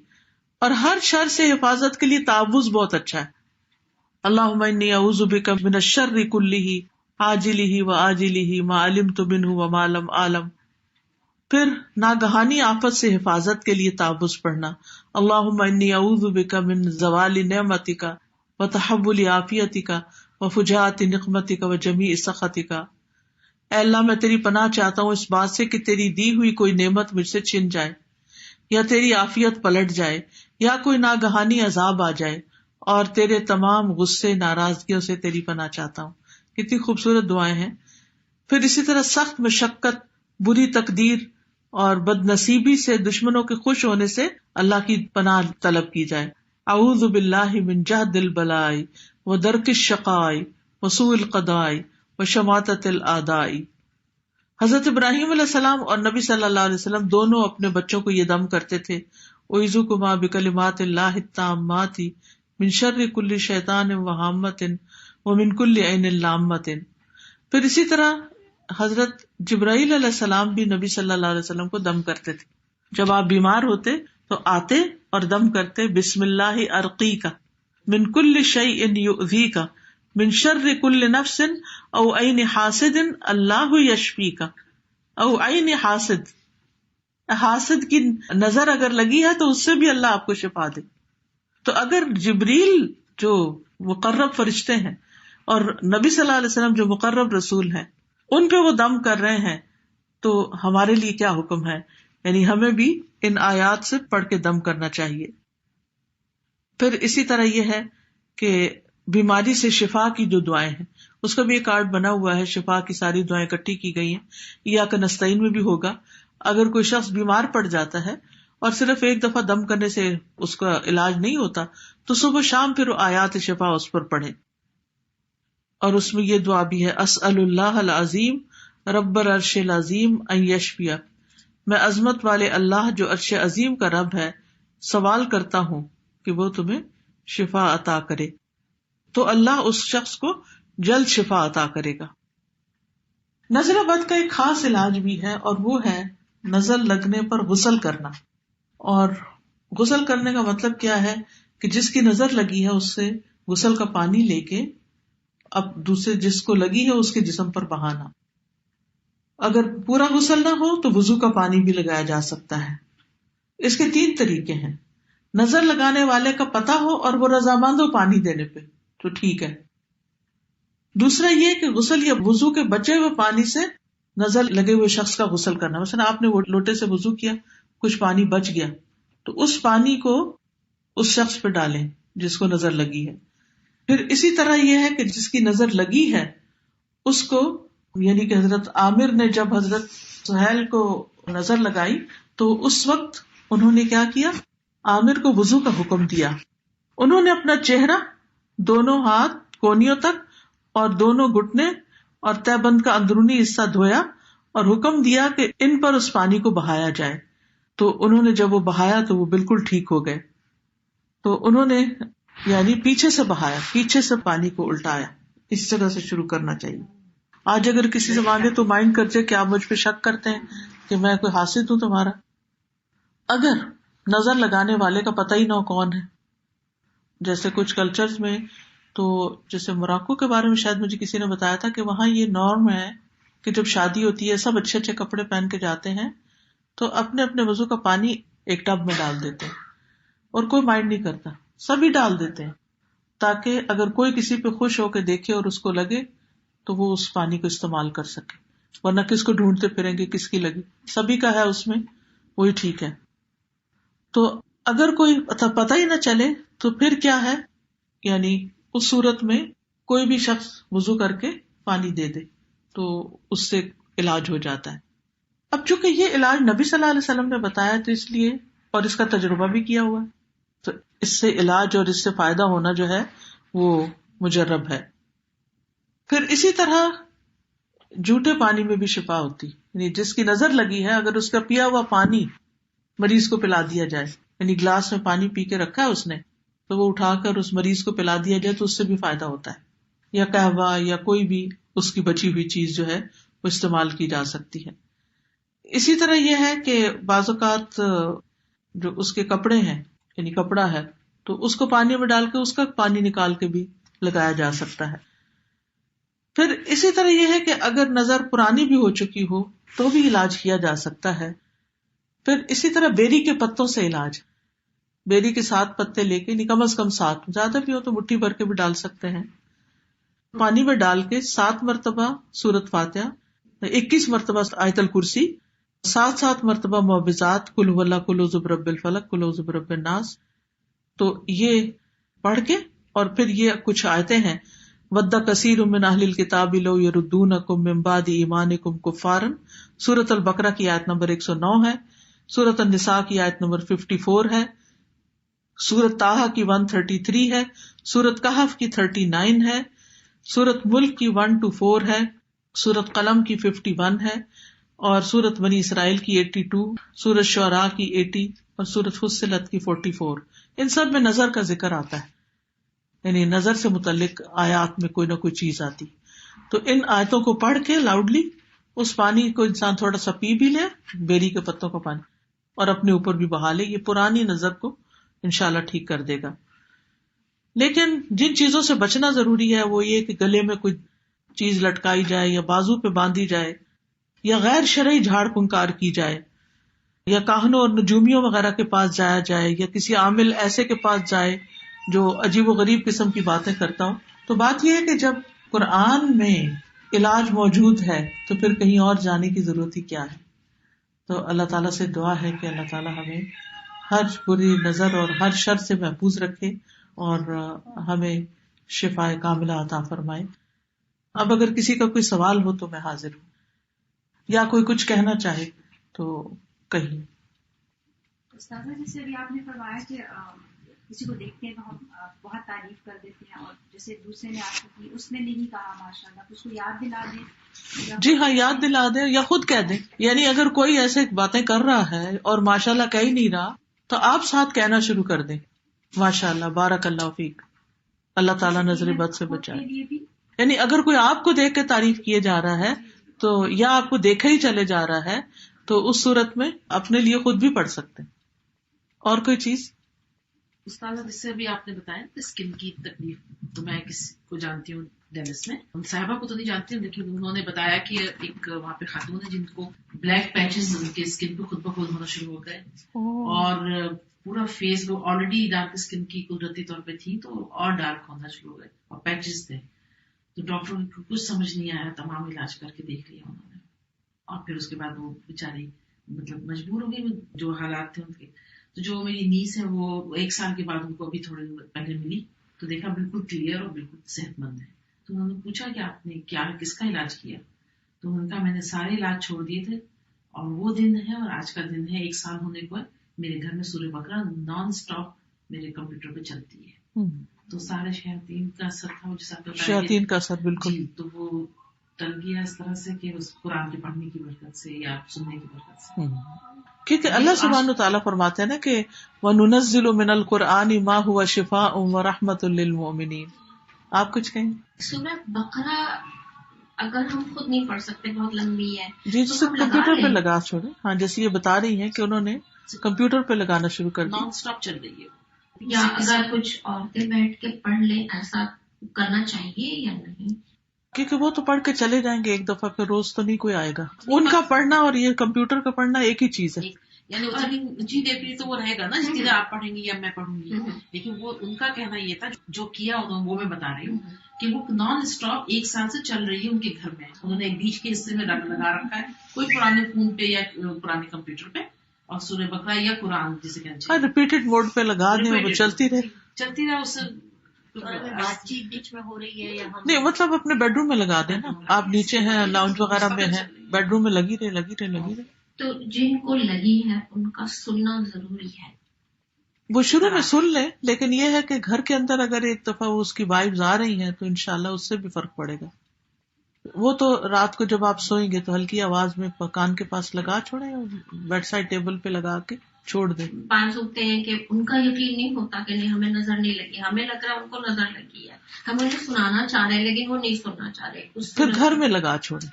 اور ہر شر سے حفاظت کے لیے تعوذ بہت اچھا ہے۔ اللہم انی اعوذ بک من الشر کلہ عاجلہ وآجلہ ما علمت منہ وما لم اعلم۔ پھر ناگہانی آفت سے حفاظت کے لیے تعوذ پڑھنا، اللہم انی اعوذ بک من زوال نعمتک وتحول عافیتک وفجاءۃ نقمتک وجمیع سخطک۔ اے اللہ میں تیری پناہ چاہتا ہوں اس بات سے کہ تیری دی ہوئی کوئی نعمت مجھ سے چھن جائے، یا تیری عافیت پلٹ جائے، یا کوئی ناگہانی عذاب آ جائے، اور تیرے تمام غصے ناراضگیوں سے تیری پناہ چاہتا ہوں۔ کتنی خوبصورت دعائیں ہیں۔ پھر اسی طرح سخت مشقت، بری تقدیر اور بد نصیبی سے، دشمنوں کے خوش ہونے سے اللہ کی پناہ طلب کی جائے۔ اعوذ باللہ من جہد البلاء ودرک الشقاء وسوء القضاء وشماتۃ الاعداء۔ حضرت ابراہیم علیہ السلام اور نبی صلی اللہ علیہ وسلم دونوں اپنے بچوں کو یہ دم کرتے تھے، اعوذکما بکلمات اللہ التامات من شر کل شیطان وہامۃ ومن کل عین لامۃ۔ پھر اسی طرح حضرت جبرائیل علیہ السلام بھی نبی صلی اللہ علیہ وسلم کو دم کرتے تھے۔ جب آپ بیمار ہوتے تو آتے اور دم کرتے، بسم اللہ ارقیک من کل شیء یؤذیک من شر کل نفس او عین حاسد اللہ یشفیک۔ او عین حاسد، حاسد کی نظر اگر لگی ہے تو اس سے بھی اللہ آپ کو شفا دے۔ تو اگر جبریل جو مقرب فرشتے ہیں اور نبی صلی اللہ علیہ وسلم جو مقرب رسول ہیں ان پہ وہ دم کر رہے ہیں تو ہمارے لیے کیا حکم ہے؟ یعنی ہمیں بھی ان آیات سے پڑھ کے دم کرنا چاہیے۔ پھر اسی طرح یہ ہے کہ بیماری سے شفا کی جو دعائیں ہیں اس کا بھی ایک کارڈ بنا ہوا ہے، شفا کی ساری دعائیں اکٹھی کی گئی ہیں، ایاک نستعین میں بھی ہوگا۔ اگر کوئی شخص بیمار پڑ جاتا ہے اور صرف ایک دفعہ دم کرنے سے اس کا علاج نہیں ہوتا تو صبح شام پھر آیات شفا اس پر پڑھے۔ اور اس میں یہ دعا بھی ہے، اسأل اللہ العظیم رب العرش العظیم ان یشفی، میں عظمت والے اللہ جو عرش عظیم کا رب ہے سوال کرتا ہوں کہ وہ تمہیں شفا عطا کرے۔ تو اللہ اس شخص کو جلد شفا عطا کرے گا۔ نظر بد کا ایک خاص علاج بھی ہے، اور وہ ہے نظر لگنے پر غسل کرنا۔ اور غسل کرنے کا مطلب کیا ہے کہ جس کی نظر لگی ہے اس سے غسل کا پانی لے کے اب دوسرے جس کو لگی ہے اس کے جسم پر بہانا۔ اگر پورا غسل نہ ہو تو وضو کا پانی بھی لگایا جا سکتا ہے۔ اس کے 3 طریقے ہیں۔ نظر لگانے والے کا پتہ ہو اور وہ رضامند ہو پانی دینے پہ تو ٹھیک ہے۔ دوسرا یہ کہ غسل یا وضو کے بچے ہوئے پانی سے نظر لگے ہوئے شخص کا غسل کرنا۔ مثلا آپ نے وہ لوٹے سے وضو کیا، کچھ پانی بچ گیا تو اس پانی کو اس شخص پہ ڈالیں جس کو نظر لگی ہے۔ پھر اسی طرح یہ ہے کہ جس کی نظر لگی ہے اس کو، یعنی کہ حضرت عامر نے جب حضرت سہیل کو نظر لگائی تو اس وقت انہوں نے کیا کیا، عامر کو وضو کا حکم دیا۔ انہوں نے اپنا چہرہ، دونوں ہاتھ کونیوں تک اور دونوں گھٹنے اور تہ بند کا اندرونی حصہ دھویا اور حکم دیا کہ ان پر اس پانی کو بہایا جائے۔ تو انہوں نے جب وہ بہایا تو وہ بالکل ٹھیک ہو گئے۔ تو انہوں نے یعنی پیچھے سے بہایا، پیچھے سے پانی کو الٹایا۔ اس طرح سے شروع کرنا چاہیے۔ آج اگر کسی سے مانگے تو مائنڈ کرتے کہ آپ مجھ پہ شک کرتے ہیں کہ میں کوئی حاسد ہوں تمہارا۔ اگر نظر لگانے والے کا پتہ ہی نہ ہو کون ہے، جیسے کچھ کلچرز میں، تو جیسے موراکو کے بارے میں شاید مجھے کسی نے بتایا تھا کہ وہاں یہ نارم ہے کہ جب شادی ہوتی ہے سب اچھے اچھے کپڑے پہن کے جاتے ہیں تو اپنے اپنے وضو کا پانی ایک ٹب میں ڈال دیتے ہیں اور کوئی مائنڈ نہیں کرتا، سبھی ڈال دیتے ہیں۔ تاکہ اگر کوئی کسی پہ خوش ہو کے دیکھے اور اس کو لگے تو وہ اس پانی کو استعمال کر سکے، ورنہ کس کو ڈھونڈتے پھریں گے کس کی لگی، سبھی کا ہے اس میں، وہی ٹھیک ہے۔ تو اگر کوئی پتہ ہی نہ چلے تو پھر کیا ہے، یعنی اس صورت میں کوئی بھی شخص وضو کر کے پانی دے دے تو اس سے علاج ہو جاتا ہے۔ اب چونکہ یہ علاج نبی صلی اللہ علیہ وسلم نے بتایا تو اس لیے، اور اس کا تجربہ بھی کیا ہوا ہے، تو اس سے علاج اور اس سے فائدہ ہونا جو ہے وہ مجرب ہے۔ پھر اسی طرح جھوٹے پانی میں بھی شفا ہوتی، یعنی جس کی نظر لگی ہے اگر اس کا پیا ہوا پانی مریض کو پلا دیا جائے، یعنی گلاس میں پانی پی کے رکھا ہے اس نے تو وہ اٹھا کر اس مریض کو پلا دیا جائے تو اس سے بھی فائدہ ہوتا ہے، یا قہوہ یا کوئی بھی اس کی بچی ہوئی چیز جو ہے وہ استعمال کی جا سکتی ہے۔ اسی طرح یہ ہے کہ بعض اوقات جو اس کے کپڑے ہیں، یعنی کپڑا ہے تو اس کو پانی میں ڈال کے اس کا پانی نکال کے بھی لگایا جا سکتا ہے۔ پھر اسی طرح یہ ہے کہ اگر نظر پرانی بھی ہو چکی ہو تو بھی علاج کیا جا سکتا ہے۔ پھر اسی طرح بیری کے پتوں سے علاج، بیری کے 7 پتے لے کے، کم از کم 7، زیادہ بھی ہو تو مٹھی بھر کے بھی ڈال سکتے ہیں، پانی میں ڈال کے 7 مرتبہ سورۃ فاتحہ، 21 مرتبہ آیت الکرسی، 7 مرتبہ معوذات، قل هو اللہ، قل اعوذ برب الفلق، قل اعوذ برب الناس، تو یہ پڑھ کے، اور پھر یہ کچھ آیتیں ہیں، وَدَّ كَثِيرٌ مِّنْ أَهْلِ الْكِتَابِ لَوْ يَرُدُّونَكُم مِّن بَعْدِ إِيمَانِكُمْ كُفَّارًا، سورۃ البقرہ کی آیت نمبر 109 ہے، سورۃ النساء کی آیت نمبر 54 ہے، سورۃ طٰہٰ کی 133 ہے، سورۃ کہف کی 39 ہے، سورۃ ملک کی 1 to 4 ہے، سورۃ قلم کی 51 ہے، اور سورۃ بنی اسرائیل کی 82، سورۃ شعراء کی 80 اور سورۃ فصلت کی 44۔ ان سب میں نظر کا ذکر آتا ہے، یعنی نظر سے متعلق آیات میں کوئی نہ کوئی چیز آتی، تو ان آیتوں کو پڑھ کے لاؤڈلی اس پانی کو انسان تھوڑا سا پی بھی لے، بیری کے پتوں کا پانی، اور اپنے اوپر بھی بہا لے، یہ پرانی نظر کو انشاءاللہ ٹھیک کر دے گا۔ لیکن جن چیزوں سے بچنا ضروری ہے وہ یہ کہ گلے میں کوئی چیز لٹکائی جائے یا بازو پہ باندھی جائے یا غیر شرعی جھاڑ پھنکار کی جائے یا کاہنوں اور نجومیوں وغیرہ کے پاس جایا جائے یا کسی عامل ایسے کے پاس جائے جو عجیب و غریب قسم کی باتیں کرتا ہو۔ تو بات یہ ہے کہ جب قرآن میں علاج موجود ہے تو پھر کہیں اور جانے کی ضرورت ہی کیا ہے۔ تو اللہ تعالیٰ سے دعا ہے کہ اللہ تعالیٰ ہمیں ہر بری نظر اور ہر شر سے محفوظ رکھے اور ہمیں شفاء کاملہ عطا فرمائے۔ اب اگر کسی کا کوئی سوال ہو تو میں حاضر ہوں، یا کوئی کچھ کہنا چاہے تو کہیں۔ استاذہ جیسے ابھی آپ نے فرمایا کہ کسی کو دیکھتے ہیں تو ہم بہت تعریف کر دیتے ہیں، اور جیسے دوسرے نے آپ کو کی اس نے نہیں کہا ماشاء اللہ، اس کو یاد دلا دیں۔ جی ہاں، یاد دلا دیں یا خود کہہ دیں، یعنی اگر کوئی ایسے باتیں کر رہا ہے اور ماشاء اللہ کہہ ہی نہیں رہا تو آپ ساتھ کہنا شروع کر دیں، ماشاء اللہ، بارک اللہ فیک، اللہ تعالیٰ نظر بد سے بچائے۔ یعنی اگر کوئی آپ کو دیکھ کے تعریف کیے جا رہا ہے تو یا آپ کو دیکھا ہی چلے جا رہا ہے تو اس صورت میں اپنے لیے خود بھی پڑھ سکتے ہیں۔ اور کوئی چیز؟ استاد جس سے بھی آپ نے بتایا اسکن کی تکلیف، تو میں کسی کو جانتی ہوں ڈیلس میں، ان صاحبہ کو تو نہیں جانتی ہوں، لیکن انہوں نے بتایا کہ ایک وہاں پہ خاتون ہے جن کو بلیک پیچز ان کے اسکن پہ خود بخود ہونا شروع ہو گئے، اور پورا فیس وہ آلریڈی ڈارک اسکن کی قدرتی طور پہ تھی تو اور ڈارک ہونا شروع ہو گئے اور پیچز تھے، تو ڈاکٹر کو کچھ سمجھ نہیں آیا، تمام علاج کر کے دیکھ لیا انہوں نے، اور پھر اس کے بعد وہ بیچاری مطلب مجبور ہو گئی، جو حالات تھے ان کے۔ تو جو میری نیس ہے وہ 1 سال کے بعد ان کو ابھی تھوڑے پہلے ملی تو دیکھا بالکل کلیئر اور بالکل صحت مند ہے۔ تو انہوں نے پوچھا کہ آپ نے کیا کس کا علاج کیا، تو انہوں نے کہا میں نے سارے علاج چھوڑ دیے تھے، اور وہ دن ہے اور آج کا دن ہے 1 سال ہونے پر میرے گھر میں سورہ بقرہ نان اسٹاپ میرے کمپیوٹر پہ چلتی ہے۔ تو سارے شیاطین کا اثر تھا، وہ جیسا شیاطین کا اثر بالکل، تو وہ ٹل گیا اس طرح سے کہ اس قرآن کے پڑھنے کی برکت سے یا سننے کی برکت سے۔ کیونکہ اللہ سبحانہ وتعالیٰ فرماتے ہیں نا کہ وَنُنَزِّلُ مِنَ الْقُرْآنِ مَا هُوَ شِفَاءٌ وَرَحْمَةٌ لِّلْمُؤْمِنِينَ۔ آپ کچھ کہیں؟ سورہ بقرہ اگر ہم خود نہیں پڑھ سکتے، بہت لمبی ہے، جی جسے کمپیوٹر پہ لگا چھوڑے، ہاں جیسے یہ بتا رہی ہیں کہ انہوں نے کمپیوٹر پہ لگانا شروع کر دیا، نان اسٹاپ چل رہی ہے۔ یا اگر کچھ عورتیں بیٹھ کے پڑھ لیں، ایسا کرنا چاہیے یا نہیں؟ کیونکہ وہ تو پڑھ کے چلے جائیں گے ایک دفعہ، پھر روز تو نہیں کوئی آئے گا۔ ان کا پڑھنا اور یہ کمپیوٹر کا پڑھنا ایک ہی چیز ہے۔ یعنی جی دیکھ رہی تو وہ رہے گا نا جتنا آپ پڑھیں گی یا میں پڑھوں گی. لیکن وہ ان کا کہنا یہ تھا جو کیا انہوں وہ میں بتا رہی ہوں کہ وہ نان اسٹاپ 1 سال سے چل رہی ہے ان کے گھر میں. انہوں نے ایک بیچ کے حصے میں لگا رکھا ہے کوئی پرانے فون پہ یا پرانے کمپیوٹر پہ اور سورہ بقرہ یا قرآن جسے کہنا چاہیے ریپیٹڈ موڈ پہ لگا دیں وہ چلتی رہے اس سے بات چیت بیچ میں ہو رہی ہے یا نہیں مطلب اپنے بیڈ روم میں لگا دیں نا. آپ نیچے ہیں لاؤنج وغیرہ میں ہیں بیڈ روم میں لگی رہے. تو جن کو لگی ہے ان کا سننا ضروری ہے. وہ شروع میں سن لیں لیکن یہ ہے کہ گھر کے اندر اگر ایک دفعہ وہ اس کی وائبز آ رہی ہیں تو انشاءاللہ اس سے بھی فرق پڑے گا. وہ تو رات کو جب آپ سوئیں گے تو ہلکی آواز میں کان کے پاس لگا چھوڑیں بیڈ سائڈ ٹیبل پہ لگا کے چھوڑ دیں. پان سوکھتے ہیں کہ ان کا یقین نہیں ہوتا کہ نہیں ہمیں نظر نہیں لگی, ہمیں لگ رہا ہے ان کو نظر لگی ہے, ہم انہیں سنانا چاہ رہے ہیں لیکن وہ نہیں سننا چاہ رہے. پھر گھر میں لگا چھوڑیں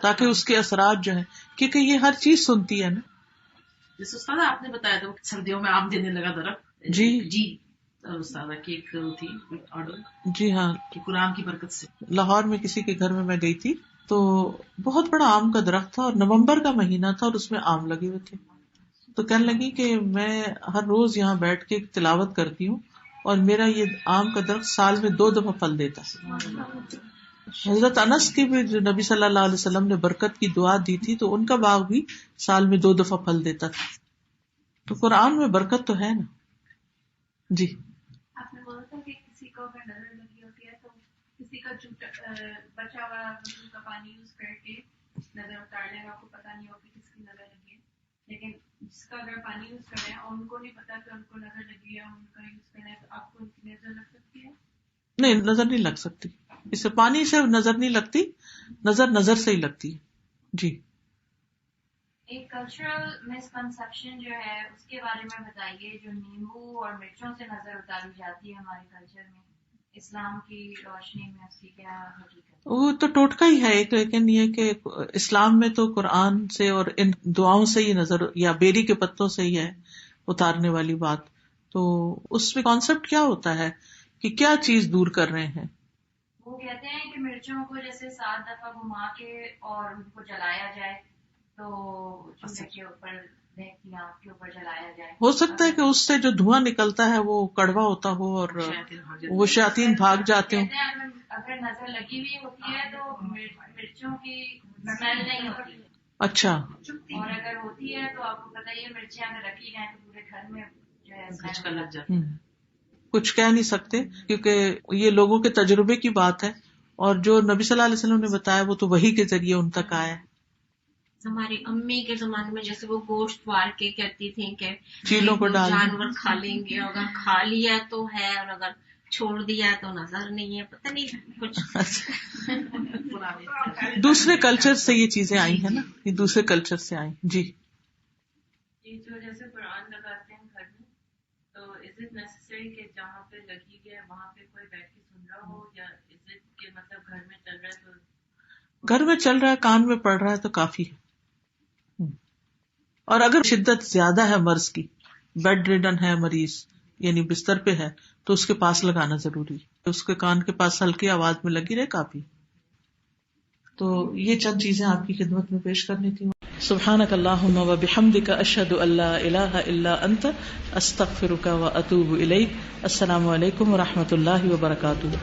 تاکہ اس کے اثرات جو ہیں کیونکہ یہ ہر چیز سنتی ہے نا. جیسے استاد آپ نے بتایا تھا سردیوں میں آم دینے لگا درخت. جی استاد کی ایک تھی آرڈر. جی ہاں کہ قرآن کی برکت سے لاہور میں کسی کے گھر میں گئی تھی تو بہت بڑا آم کا درخت تھا اور نومبر کا مہینہ تھا اور اس میں آم لگے ہوئے تھے. تو کہنے لگی کہ میں ہر روز یہاں بیٹھ کے تلاوت کرتی ہوں اور میرا یہ آم کا درخت سال میں 2 دفعہ پھل دیتا ہے. حضرت انس کی بھی جو نبی صلی اللہ علیہ وسلم نے برکت کی دعا دی تھی تو ان کا باغ بھی سال میں 2 دفعہ پھل دیتا تھا. تو قرآن میں برکت تو ہے نا. جی آپ نے بولا تھا کہ کسی کو اگر نظر لگی ہوتی ہے تو کسی کا بچا ہوا وضو کا پانی یوز کر کے نظر اتار لے گا, آپ کو پتا نہیں ہوگا کس کی نظر لگی ہے. لیکن جس کا اگر پانی یوز کر رہے ہیں اور ان کو نہیں پتا کہ ان کو نظر لگی ہے ان کا یوز کرنا ہے تو آپ کو ان کی نظر لگ سکتی ہے؟ نہیں نظر نہیں لگ سکتی. اس سے پانی سے نظر نہیں لگتی, نظر سے ہی لگتی ہے. جی ایک کلچرل مسکنسپشن جو ہے اس کے بارے میں بتائیے, جو نیمبو اور مرچوں سے نظر اتاری جاتی ہے ہمارے کلچر میں, اسلام کی روشنی میں اس کی کیا حقیقت؟ وہ تو ٹوٹکا ہی ہے ایک, لیکن یہ کہ اسلام میں تو قرآن سے اور ان دعاؤں سے ہی نظر یا بیری کے پتوں سے ہی ہے اتارنے والی بات. تو اس میں کانسیپٹ کیا ہوتا ہے کہ کیا چیز دور کر رہے ہیں؟ وہ کہتے ہیں کہ مرچوں کو جیسے 7 دفعہ گھما کے اور ان کو جلایا جائے تو چولہے کے اوپر آنکھ کے اوپر جلایا جائے. ہو سکتا ہے کہ اس سے جو دھواں نکلتا ہے وہ کڑوا ہوتا ہو اور وہ شیاطین بھاگ جاتے ہوں. اگر نظر لگی ہوئی ہوتی ہے تو مرچوں کی اسمیل نہیں ہوتی. اچھا. اور اگر ہوتی ہے تو آپ کو پتا یہ مرچیں اگر رکھی جائیں تو پورے گھر میں جو ہے لگ جاتی. کچھ کہہ نہیں سکتے کیونکہ یہ لوگوں کے تجربے کی بات ہے اور جو نبی صلی اللہ علیہ وسلم نے بتایا وہ تو وحی کے ذریعے ان تک آیا ہے. ہماری امی کے زمانے میں جیسے وہ گوشت وار کے کہتی تھیں کہ چیلوں کو ڈال جانور کھا لیں گے, اگر کھا لیا تو ہے اور اگر چھوڑ دیا تو نظر نہیں ہے, پتہ نہیں کچھ دوسرے کلچر سے یہ چیزیں آئی ہیں نا, یہ دوسرے کلچر سے آئی. جی جو جیسے قرآن لگاتے ہیں گھر میں تو از اٹ نیسسری کہ جہاں پہ لگی گیا وہاں پہ کوئی بیٹھ کے سن رہا ہو, یا از اٹ کہ مطلب گھر میں چل رہا ہے تو گھر میں چل رہا ہے کان میں پڑ رہا ہے تو کافی ہے. اور اگر شدت زیادہ ہے مرض کی, بیڈ ریڈن ہے مریض یعنی بستر پہ ہے تو اس کے پاس لگانا ضروری, اس کے کان کے پاس ہلکی آواز میں لگی رہے کافی. تو یہ چند چیزیں آپ کی خدمت میں پیش کرنی تھی. سبحانک اللہم و بحمدک اشہد ان لا الہ الا انت استغفرک و اتوب الیک. السلام علیکم و رحمۃ اللہ وبرکاتہ.